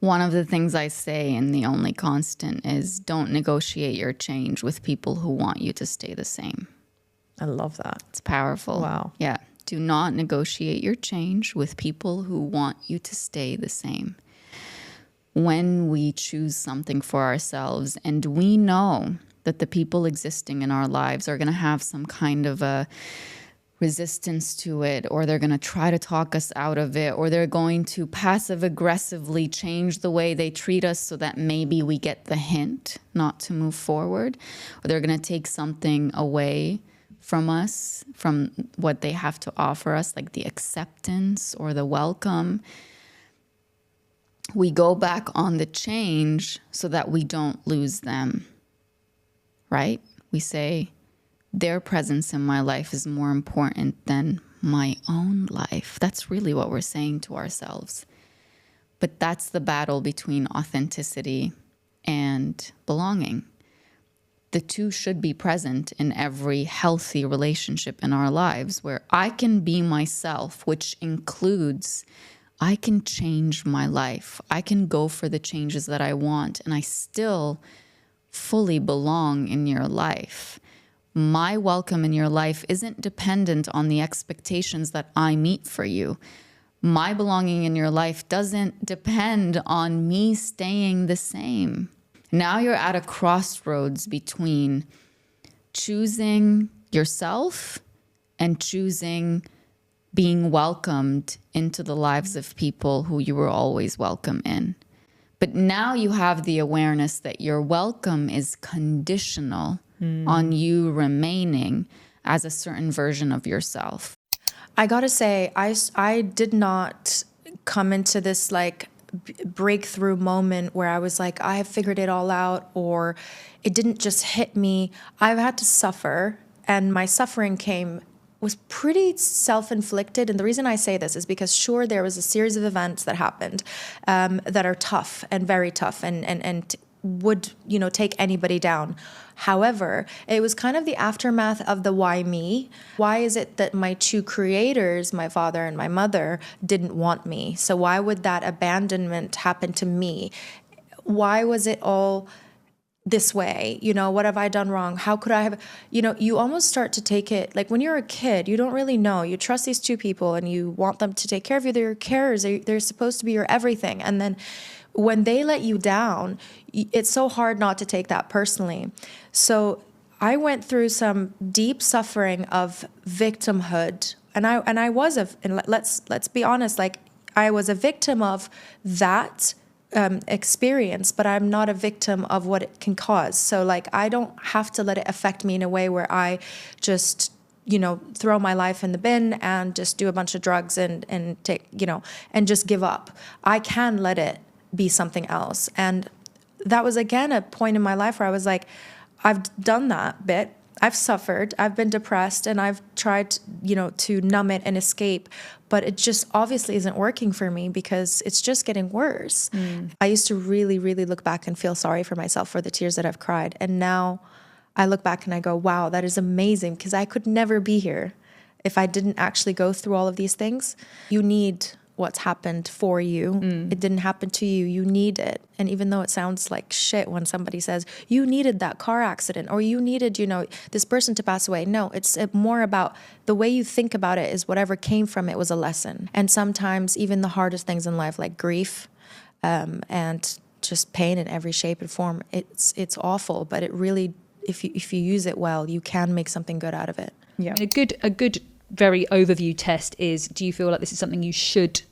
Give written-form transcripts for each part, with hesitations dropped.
One of the things I say in The Only Constant is don't negotiate your change with people who want you to stay the same. I love that. It's powerful. Wow. Yeah. Do not negotiate your change with people who want you to stay the same. When we choose something for ourselves and we know that the people existing in our lives are going to have some kind of a resistance to it, or they're going to try to talk us out of it, or they're going to passive aggressively change the way they treat us so that maybe we get the hint not to move forward, or they're going to take something away from us, from what they have to offer us, like the acceptance or the welcome. We go back on the change so that we don't lose them, right? We say, their presence in my life is more important than my own life. That's really what we're saying to ourselves. But that's the battle between authenticity and belonging. The two should be present in every healthy relationship in our lives, where I can be myself, which includes I can change my life. I can go for the changes that I want, and I still fully belong in your life. My welcome in your life isn't dependent on the expectations that I meet for you. My belonging in your life doesn't depend on me staying the same. Now you're at a crossroads between choosing yourself and choosing being welcomed into the lives of people who you were always welcome in. But now you have the awareness that your welcome is conditional on you remaining as a certain version of yourself. I gotta say, I did not come into this like breakthrough moment where I was like, I have figured it all out, or it didn't just hit me. I've had to suffer, and my suffering was pretty self-inflicted. And the reason I say this is because sure, there was a series of events that happened that are tough and very tough and would, take anybody down. However, it was kind of the aftermath of the why me? Why is it that my two creators, my father and my mother, didn't want me? So why would that abandonment happen to me? Why was it all this way? What have I done wrong? How could I have, you almost start to take it, like when you're a kid, you don't really know. You trust these two people and you want them to take care of you. They're your carers. They're supposed to be your everything. And then when they let you down, it's so hard not to take that personally. So I went through some deep suffering of victimhood, and let's be honest, like I was a victim of that experience, but I'm not a victim of what it can cause. So like I don't have to let it affect me in a way where I just throw my life in the bin and just do a bunch of drugs and take and just give up. I can let it be something else. And that was again a point in my life where I was like, I've done that bit. I've suffered, I've been depressed, and I've tried, to numb it and escape, but it just obviously isn't working for me because it's just getting worse. I used to really, really look back and feel sorry for myself for the tears that I've cried. And now I look back and I go, wow, that is amazing, because I could never be here if I didn't actually go through all of these things. You need what's happened for you. It didn't happen to you. You need it. And even though it sounds like shit when somebody says, you needed that car accident, or you needed, this person to pass away. No, it's more about the way you think about it is whatever came from it was a lesson. And sometimes even the hardest things in life, like grief and just pain in every shape and form, it's awful. But it really, if you use it well, you can make something good out of it. Yeah. A good very overview test is, do you feel like this is something you should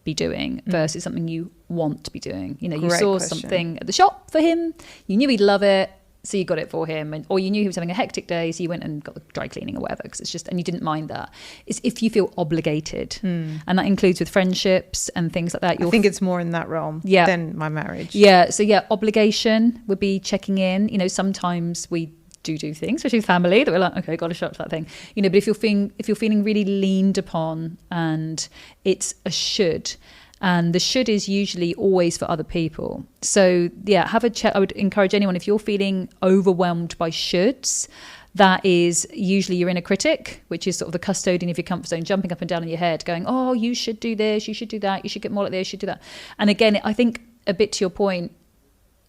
be doing versus something you want to be doing? You saw something at the shop for him, you knew he'd love it, so you got it for him, or you knew he was having a hectic day, so you went and got the dry cleaning or whatever, because it's just, and you didn't mind that. It's if you feel obligated, and that includes with friendships and things like that. I think it's more in that realm than my marriage. So obligation would be checking in. Sometimes we do things, especially with family, that we're like, okay, got to show up to that thing, but if you're feeling really leaned upon, and it's a should, and the should is usually always for other people. So have a check. I would encourage anyone, if you're feeling overwhelmed by shoulds, that is usually your inner critic, which is sort of the custodian of your comfort zone, jumping up and down in your head going, oh, you should do this, you should do that, you should get more like this, you should do that. And again, I think a bit to your point,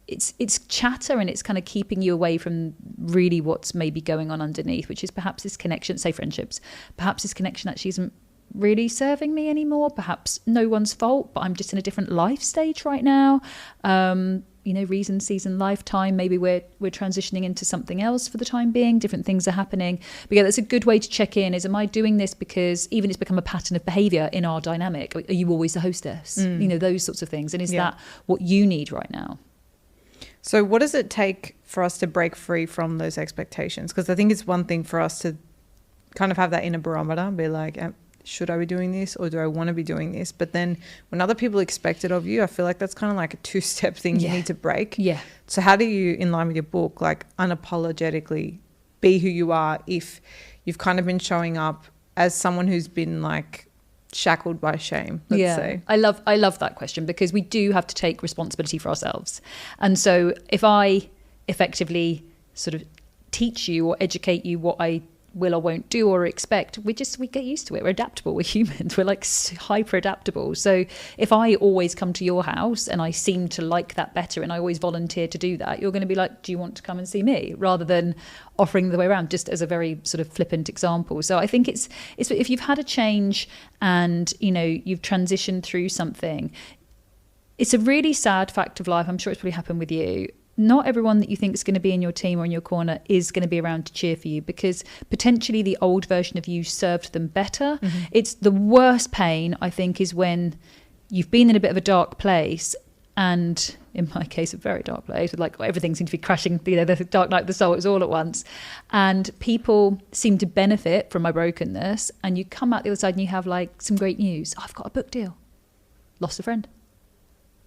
it's chatter, and it's kind of keeping you away from really what's maybe going on underneath, which is perhaps this connection, say friendships, perhaps this connection actually isn't really serving me anymore. Perhaps no one's fault, but I'm just in a different life stage right now. Reason, season, lifetime. Maybe we're transitioning into something else for the time being. Different things are happening. But yeah, that's a good way to check in. Is, am I doing this because even it's become a pattern of behaviour in our dynamic? Are you always the hostess? Those sorts of things. And is that what you need right now? So what does it take for us to break free from those expectations? Because I think it's one thing for us to kind of have that inner barometer and be like, should I be doing this, or do I want to be doing this? But then when other people expect it of you, I feel like that's kind of like a two-step thing you need to break. Yeah. So how do you, in line with your book, like unapologetically be who you are if you've kind of been showing up as someone who's been like shackled by shame, let's say? I love that question, because we do have to take responsibility for ourselves. And so if I effectively sort of teach you or educate you what I will or won't do or expect, we get used to it. We're adaptable. We're humans. We're like hyper adaptable. So if I always come to your house and I seem to like that better and I always volunteer to do that, you're going to be like, do you want to come and see me? Rather than offering the way around, just as a very sort of flippant example. So I think it's if you've had a change and you've transitioned through something, it's a really sad fact of life. I'm sure it's probably happened with you. Not everyone that you think is going to be in your team or in your corner is going to be around to cheer for you, because potentially the old version of you served them better. It's the worst pain, I think, is when you've been in a bit of a dark place, and in my case, a very dark place, with like everything seemed to be crashing, the dark night of the soul, it was all at once. And people seem to benefit from my brokenness, and you come out the other side and you have like some great news. Oh, I've got a book deal. Lost a friend.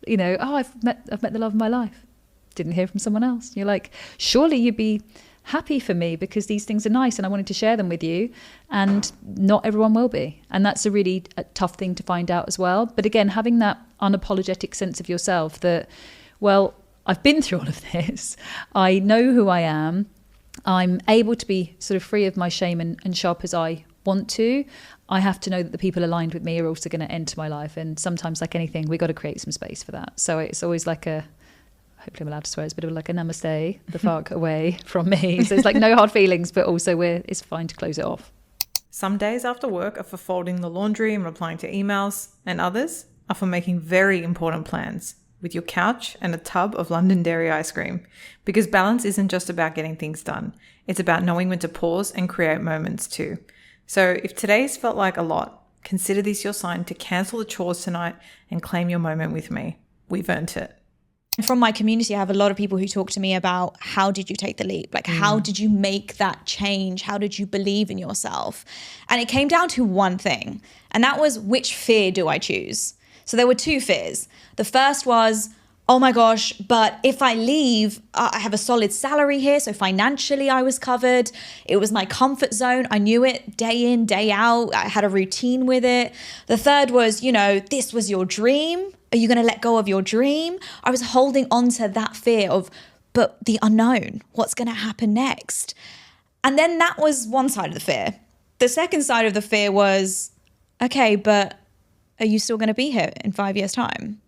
I've met the love of my life. Didn't hear from someone else. You're like, surely you'd be happy for me because these things are nice and I wanted to share them with you, and not everyone will be. And that's a tough thing to find out as well. But again, having that unapologetic sense of yourself that, well, I've been through all of this. I know who I am. I'm able to be sort of free of my shame and sharp as I want to. I have to know that the people aligned with me are also going to enter my life. And sometimes, like anything, we got to create some space for that. So it's always like hopefully I'm allowed to swear, it's a bit of like a namaste, the fuck away from me. So it's like no hard feelings, but also it's fine to close it off. Some days after work are for folding the laundry and replying to emails, and others are for making very important plans with your couch and a tub of London Dairy ice cream. Because balance isn't just about getting things done. It's about knowing when to pause and create moments too. So if today's felt like a lot, consider this your sign to cancel the chores tonight and claim your moment with me. We've earned it. From my community, I have a lot of people who talk to me about, how did you take the leap? Like, how did you make that change? How did you believe in yourself? And it came down to one thing, and that was, which fear do I choose? So there were two fears. The first was, oh my gosh, but if I leave, I have a solid salary here. So financially I was covered. It was my comfort zone. I knew it day in, day out. I had a routine with it. The third was, this was your dream. Are you going to let go of your dream? I was holding on to that fear of, but the unknown, what's going to happen next? And then that was one side of the fear. The second side of the fear was, okay, but are you still going to be here in 5 years' time?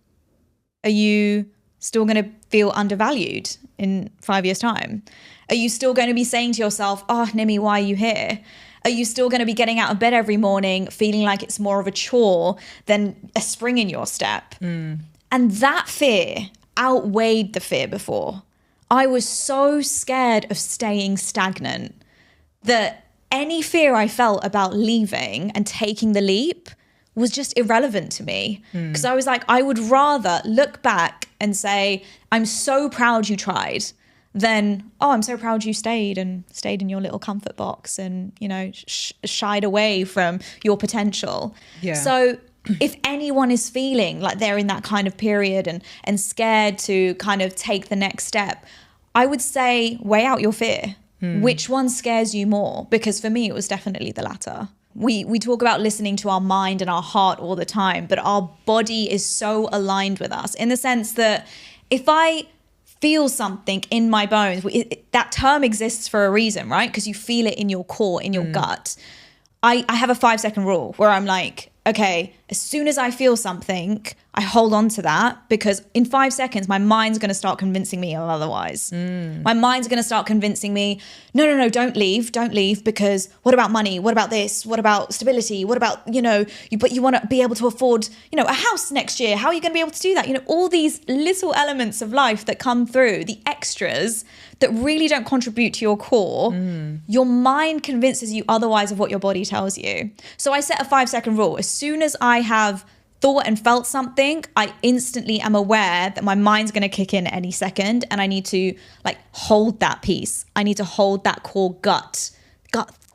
Are you still going to feel undervalued in 5 years' time? Are you still going to be saying to yourself, oh, Nimi, why are you here? Are you still going to be getting out of bed every morning feeling like it's more of a chore than a spring in your step? And that fear outweighed the fear before. I was so scared of staying stagnant that any fear I felt about leaving and taking the leap was just irrelevant to me. Because I was like, I would rather look back and say, I'm so proud you tried, than, oh, I'm so proud you stayed in your little comfort box and, shied away from your potential. Yeah. So if anyone is feeling like they're in that kind of period and scared to kind of take the next step, I would say weigh out your fear. Which one scares you more? Because for me, it was definitely the latter. We talk about listening to our mind and our heart all the time, but our body is so aligned with us in the sense that if I feel something in my bones, that term exists for a reason, right? Because you feel it in your core, in your gut. I have a 5-second rule where I'm like, okay, as soon as I feel something, I hold on to that because in 5 seconds, my mind's going to start convincing me of otherwise. My mind's going to start convincing me, no, don't leave because what about money? What about this? What about stability? What about, but you want to be able to afford, a house next year. How are you going to be able to do that? All these little elements of life that come through, the extras that really don't contribute to your core, your mind convinces you otherwise of what your body tells you. So I set a 5-second rule. As soon as I have thought and felt something, I instantly am aware that my mind's going to kick in at any second, and I need to hold that piece. I need to hold that core gut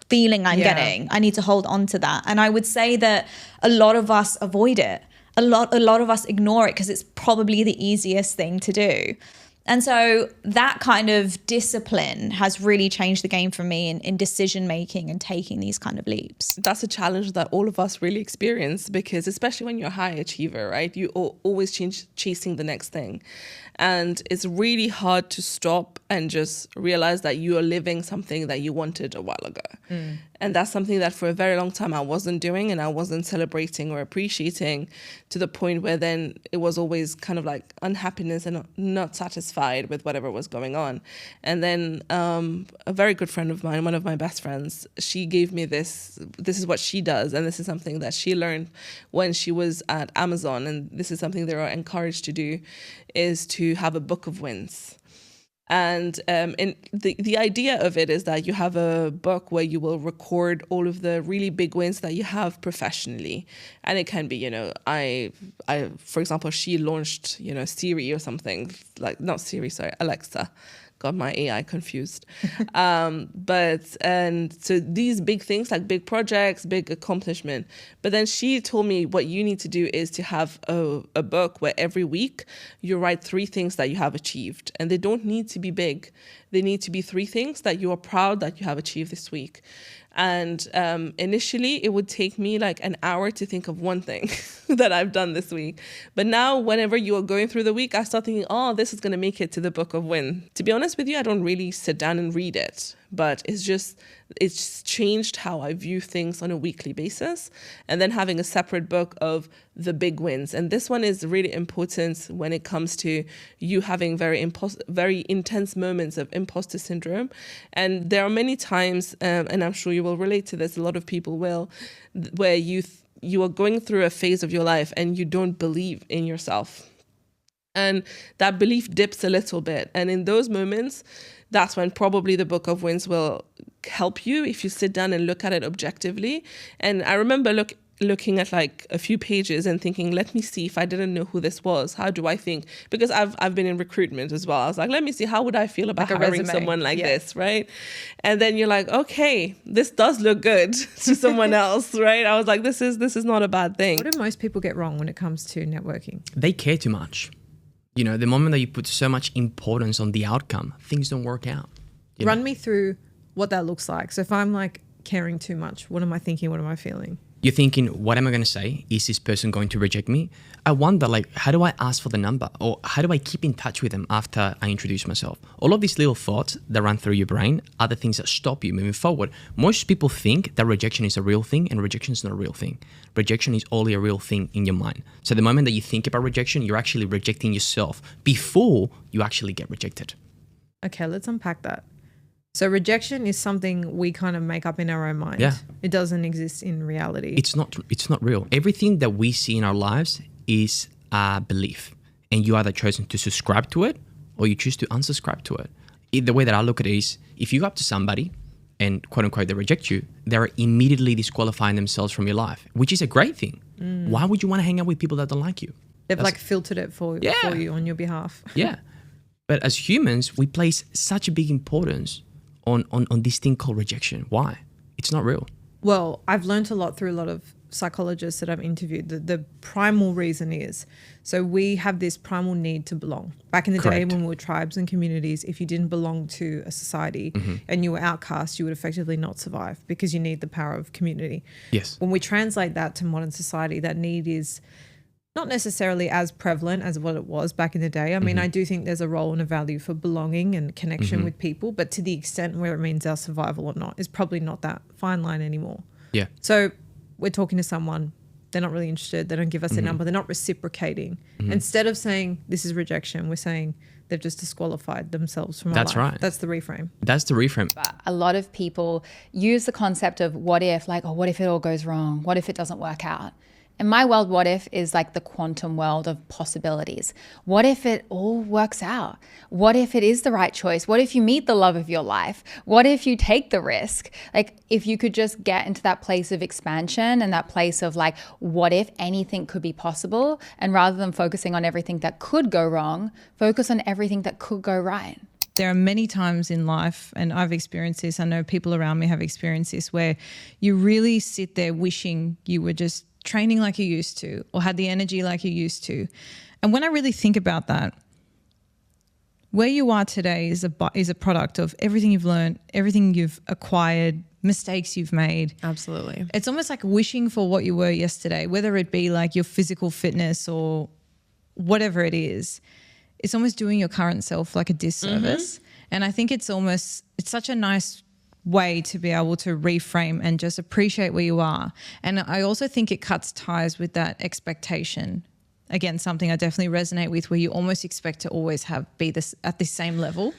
feeling I'm getting. I need to hold on to that. And I would say that a lot of us avoid it. A lot of us ignore it because it's probably the easiest thing to do. And so that kind of discipline has really changed the game for me in decision making and taking these kind of leaps. That's a challenge that all of us really experience, because especially when you're a high achiever, right? You always chasing the next thing. And it's really hard to stop and just realize that you are living something that you wanted a while ago. And that's something that for a very long time I wasn't doing, and I wasn't celebrating or appreciating, to the point where then it was always kind of like unhappiness and not satisfied with whatever was going on. And then a very good friend of mine, one of my best friends, she gave me this is what she does, and this is something that she learned when she was at Amazon, and this is something they are encouraged to do, is to have a book of wins. And the idea of it is that you have a book where you will record all of the really big wins that you have professionally. And it can be, I for example, she launched, Siri or something, Alexa. Got my AI confused. And so these big things, like big projects, big accomplishment. But then she told me what you need to do is to have a book where every week you write 3 things that you have achieved. And they don't need to be big. They need to be 3 things that you are proud that you have achieved this week. And initially, it would take me like an hour to think of one thing that I've done this week. But now, whenever you are going through the week, I start thinking, this is going to make it to the book of win. To be honest with you, I don't really sit down and read it. But it's changed how I view things on a weekly basis. And then having a separate book of the big wins. And this one is really important when it comes to you having very intense moments of imposter syndrome. And there are many times, and I'm sure you will relate to this, a lot of people will, where you are going through a phase of your life and you don't believe in yourself. And that belief dips a little bit. And in those moments, that's when probably the book of wins will help you if you sit down and look at it objectively. And I remember looking at like a few pages and thinking, let me see, if I didn't know who this was, how do I think? Because I've been in recruitment as well. I was like, let me see, how would I feel about hiring someone like this, right? And then you're like, okay, this does look good to someone else, right? I was like, this is not a bad thing. What do most people get wrong when it comes to networking? They care too much. The moment that you put so much importance on the outcome, things don't work out. Run me through what that looks like. So if I'm like caring too much, what am I thinking? What am I feeling? You're thinking, what am I going to say? Is this person going to reject me? I wonder, how do I ask for the number? Or how do I keep in touch with them after I introduce myself? All of these little thoughts that run through your brain are the things that stop you moving forward. Most people think that rejection is a real thing, and rejection is not a real thing. Rejection is only a real thing in your mind. So the moment that you think about rejection, you're actually rejecting yourself before you actually get rejected. Okay, let's unpack that. So rejection is something we kind of make up in our own mind. Yeah. It doesn't exist in reality. It's not real. Everything that we see in our lives is a belief. And you either chosen to subscribe to it or you choose to unsubscribe to it. The way that I look at it is, if you go up to somebody and quote unquote they reject you, they're immediately disqualifying themselves from your life, which is a great thing. Why would you want to hang out with people that don't like you? They've filtered it for you on your behalf. Yeah. But as humans, we place such a big importance on this thing called rejection. Why? It's not real. Well, I've learned a lot through a lot of psychologists that I've interviewed. The primal reason is, so we have this primal need to belong. Back in the day when we were tribes and communities, if you didn't belong to a society and you were outcast, you would effectively not survive because you need the power of community. Yes. When we translate that to modern society, that need is not necessarily as prevalent as what it was back in the day. I mean, I do think there's a role and a value for belonging and connection with people, but to the extent where it means our survival or not is probably not that fine line anymore. Yeah. So we're talking to someone, they're not really interested. They don't give us their number. They're not reciprocating. Instead of saying this is rejection, we're saying they've just disqualified themselves from our That's life. right. That's the reframe. That's the reframe. A lot of people use the concept of what if, like, oh, what if it all goes wrong? What if it doesn't work out? In my world, what if is like the quantum world of possibilities. What if it all works out? What if it is the right choice? What if you meet the love of your life? What if you take the risk? Like, if you could just get into that place of expansion and that place of like, what if anything could be possible? And rather than focusing on everything that could go wrong, focus on everything that could go right. There are many times in life, and I've experienced this, I know people around me have experienced this, where you really sit there wishing you were just training like you used to or had the energy like you used to. And when I really think about that, where you are today is a product of everything you've learned, everything you've acquired, mistakes you've made. Absolutely. It's almost like wishing for what you were yesterday, whether it be like your physical fitness or whatever it is. It's almost doing your current self like a disservice. And I think it's such a nice way to be able to reframe and just appreciate where you are. And I also think it cuts ties with that expectation. Again, something I definitely resonate with, where you almost expect to always be this at the same level,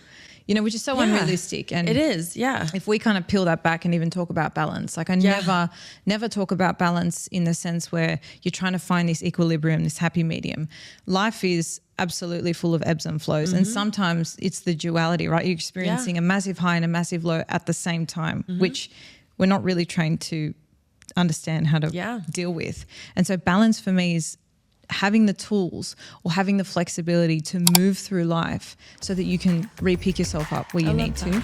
you know, which is so unrealistic. And it is, yeah. If we kind of peel that back and even talk about balance, like I never talk about balance in the sense where you're trying to find this equilibrium, this happy medium. Life is absolutely full of ebbs and flows. And sometimes it's the duality, right? You're experiencing a massive high and a massive low at the same time, which we're not really trained to understand how to deal with. And so balance for me is having the tools or having the flexibility to move through life so that you can re-pick yourself up where you need to.